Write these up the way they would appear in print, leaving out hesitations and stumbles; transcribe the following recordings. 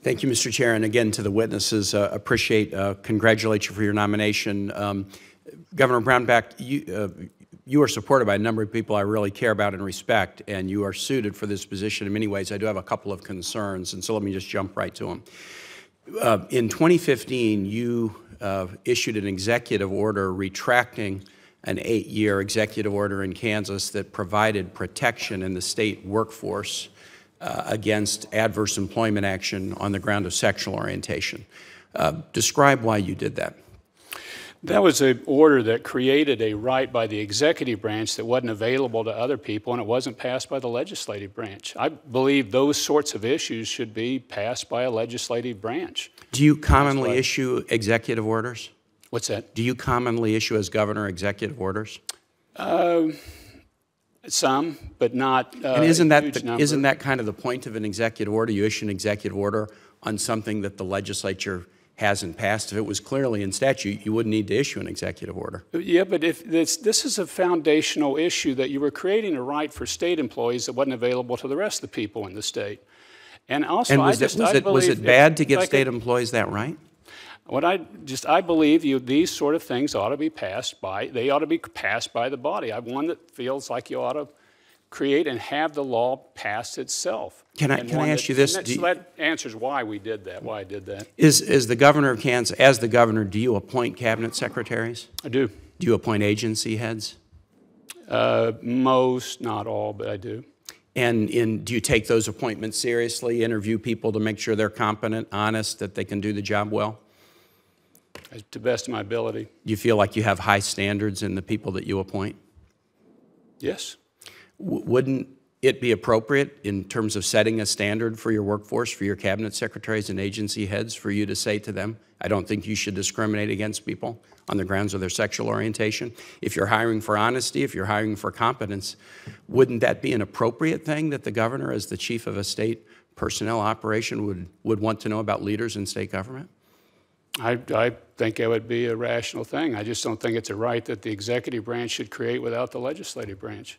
Thank you, Mr. Chair, and again to the witnesses, congratulate you for your nomination. Governor Brownback, you are supported by a number of people I really care about and respect, and you are suited for this position in many ways. I do have a couple of concerns, and so let me just jump right to them. In 2015, you issued an executive order retracting an 8-year executive order in Kansas that provided protection in the state workforce against adverse employment action on the ground of sexual orientation. Describe why you did that. That was an order that created a right by the executive branch that wasn't available to other people, and it wasn't passed by the legislative branch. I believe those sorts of issues should be passed by a legislative branch. Do you commonly issue executive orders? What's that? Do you commonly issue as governor executive orders? Some, but not and isn't a huge number. Isn't that kind of the point of an executive order? You issue an executive order on something that the legislature hasn't passed. If it was clearly in statute, you wouldn't need to issue an executive order. Yeah, but if this is a foundational issue that you were creating a right for state employees that wasn't available to the rest of the people in the state. And also, and was it bad to give state employees that right? I believe these sort of things ought to be passed by, they ought to be passed by the body. I'm one that feels like you ought to create and have the law pass itself. Can I ask you this? So that answers why we did that, why I did that. Is the governor of Kansas, as the governor, do you appoint cabinet secretaries? I do. Do you appoint agency heads? Most, not all, but I do. And do you take those appointments seriously, interview people to make sure they're competent, honest, that they can do the job well? To the best of my ability. Do you feel like you have high standards in the people that you appoint? Yes. Wouldn't it be appropriate in terms of setting a standard for your workforce, for your cabinet secretaries and agency heads, for you to say to them, I don't think you should discriminate against people on the grounds of their sexual orientation? If you're hiring for honesty, if you're hiring for competence, wouldn't that be an appropriate thing that the governor, as the chief of a state personnel operation, would want to know about leaders in state government? I think it would be a rational thing. I just don't think it's a right that the executive branch should create without the legislative branch.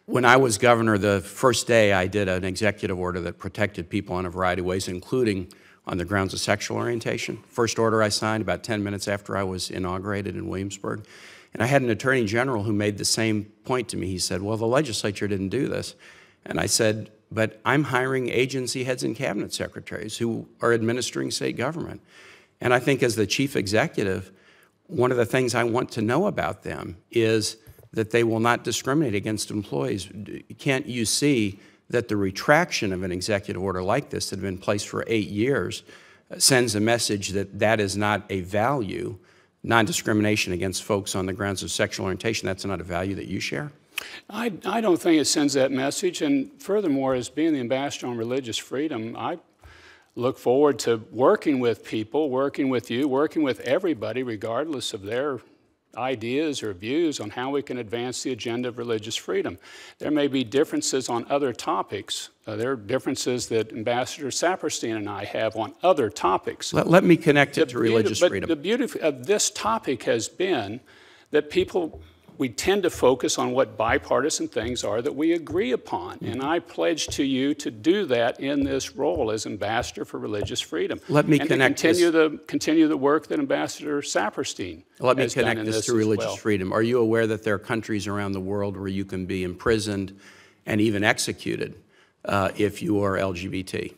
When I was governor, the first day I did an executive order that protected people in a variety of ways, including on the grounds of sexual orientation. First order I signed about 10 minutes after I was inaugurated in Williamsburg. And I had an attorney general who made the same point to me. He said, well, the legislature didn't do this. And I said, but I'm hiring agency heads and cabinet secretaries who are administering state government. And I think as the chief executive, one of the things I want to know about them is that they will not discriminate against employees. Can't you see that the retraction of an executive order like this that had been placed for 8 years sends a message that that is not a value, non-discrimination against folks on the grounds of sexual orientation? That's not a value that you share? I don't think it sends that message, and furthermore, as being the ambassador on religious freedom, I look forward to working with people, working with you, working with everybody, regardless of their ideas or views on how we can advance the agenda of religious freedom. There may be differences on other topics. There are differences that Ambassador Saperstein and I have on other topics. Let me connect it to religious freedom. But the beauty of this topic has been that we tend to focus on what bipartisan things are that we agree upon. And I pledge to you to do that in this role as Ambassador for Religious Freedom. Let me connect this. Continue the work that Ambassador Saperstein Let me connect this to religious freedom. Are you aware that there are countries around the world where you can be imprisoned and even executed if you are LGBT?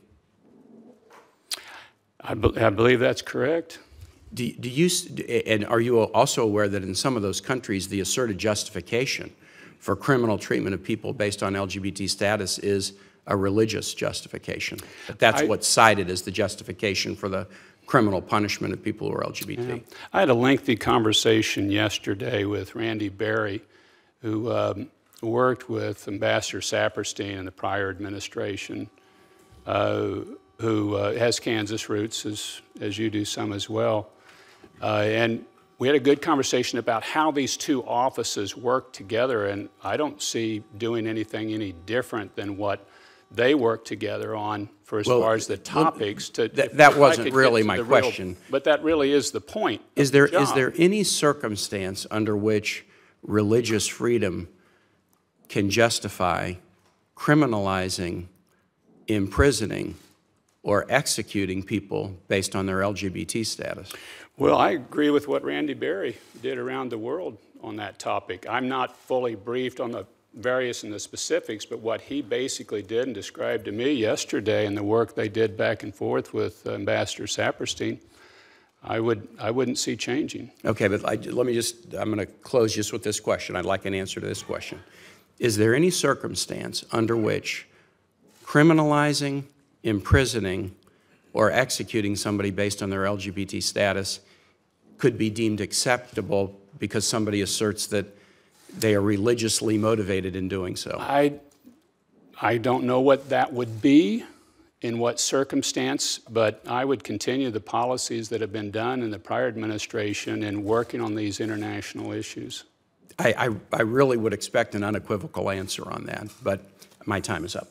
I believe that's correct. And are you also aware that in some of those countries, the asserted justification for criminal treatment of people based on LGBT status is a religious justification? That's what's cited as the justification for the criminal punishment of people who are LGBT. Yeah. I had a lengthy conversation yesterday with Randy Berry, who worked with Ambassador Saperstein in the prior administration, who has Kansas roots, as you do some as well. And we had a good conversation about how these two offices work together, and I don't see doing anything any different than what they work together on for as far as the topics. That wasn't really my question. But that really is the point. Is there any circumstance under which religious freedom can justify criminalizing, imprisoning or executing people based on their LGBT status? Well, I agree with what Randy Berry did around the world on that topic. I'm not fully briefed on the various and the specifics, but what he basically did and described to me yesterday and the work they did back and forth with Ambassador Saperstein, I wouldn't see changing. Okay, but I'm going to close just with this question. I'd like an answer to this question. Is there any circumstance under which criminalizing, imprisoning, or executing somebody based on their LGBT status could be deemed acceptable because somebody asserts that they are religiously motivated in doing so? I don't know what that would be, in what circumstance, but I would continue the policies that have been done in the prior administration in working on these international issues. I really would expect an unequivocal answer on that, but my time is up.